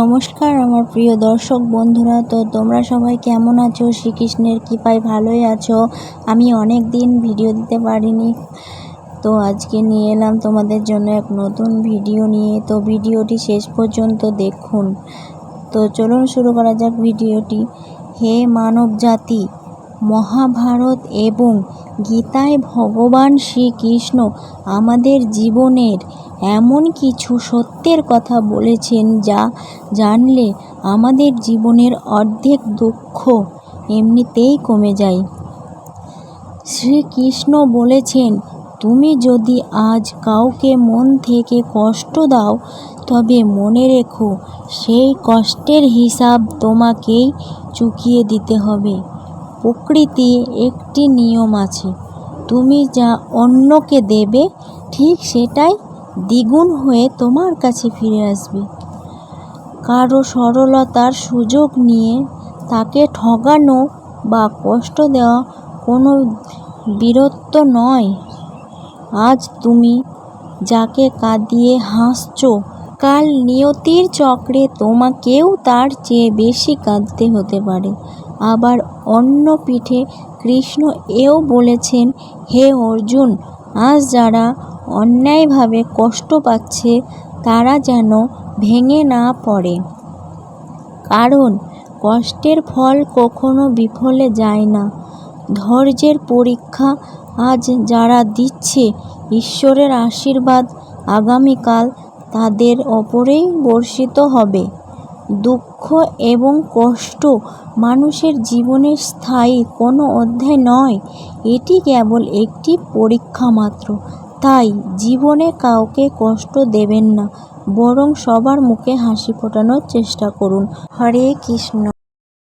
নমস্কার আমার প্রিয় দর্শক বন্ধুরা। তো তোমরা সবাই কেমন আছো? শ্রীকৃষ্ণের কৃপায় ভালোই আছো। আমি অনেক দিন ভিডিও দিতে পারিনি, তো আজকে নিয়ে এলাম তোমাদের জন্য এক নতুন ভিডিও নিয়ে। তো ভিডিওটি শেষ পর্যন্ত দেখুন। তো চলুন শুরু করা যাক ভিডিওটি। হে মানব জাতি, মহাভারত এবং গীতায় ভগবান শ্রীকৃষ্ণ আমাদের জীবনের এমন কিছু সত্যের কথা বলেছেন যা জানলে আমাদের জীবনের অর্ধেক দুঃখ এমনিতেই কমে যায়। শ্রীকৃষ্ণ বলেছেন, তুমি যদি আজ কাউকে মন থেকে কষ্ট দাও, তবে মনে রেখো সেই কষ্টের হিসাব তোমাকেই চুকিয়ে দিতে হবে। প্রকৃতি একটি নিয়ম আছে, তুমি যা অন্যকে দেবে ঠিক সেটাই দ্বিগুণ হয়ে তোমার কাছে ফিরে আসবে। কারো সরলতার সুযোগ নিয়ে তাকে ঠকানো বা কষ্ট দেওয়া কোনো বীরত্ব নয়। আজ তুমি যাকে কাঁদিয়ে হাসছো, কাল নিয়তির চক্রে তোমাকেও তার চেয়ে বেশি কাঁদতে হতে পারে। আবার অন্য পিঠে কৃষ্ণ এও বলেছেন, হে অর্জুন, আজ যারা অন্যায়ভাবে কষ্ট পাচ্ছে তারা যেন ভেঙে না পড়ে, কারণ কষ্টের ফল কখনো বিফলে যায় না। ধৈর্যের পরীক্ষা আজ যারা দিচ্ছে, ঈশ্বরের আশীর্বাদ আগামীকাল তাদের ওপরেই বর্ষিত হবে। দুঃখ এবং কষ্ট মানুষের জীবনের স্থায়ী কোনো অধ্যায় নয়, এটি কেবল একটি পরীক্ষা মাত্র। তাই জীবনে কাউকে কষ্ট দেবেন না, বরং সবার মুখে হাসি ফোটানোর চেষ্টা করুন। হরে কৃষ্ণ।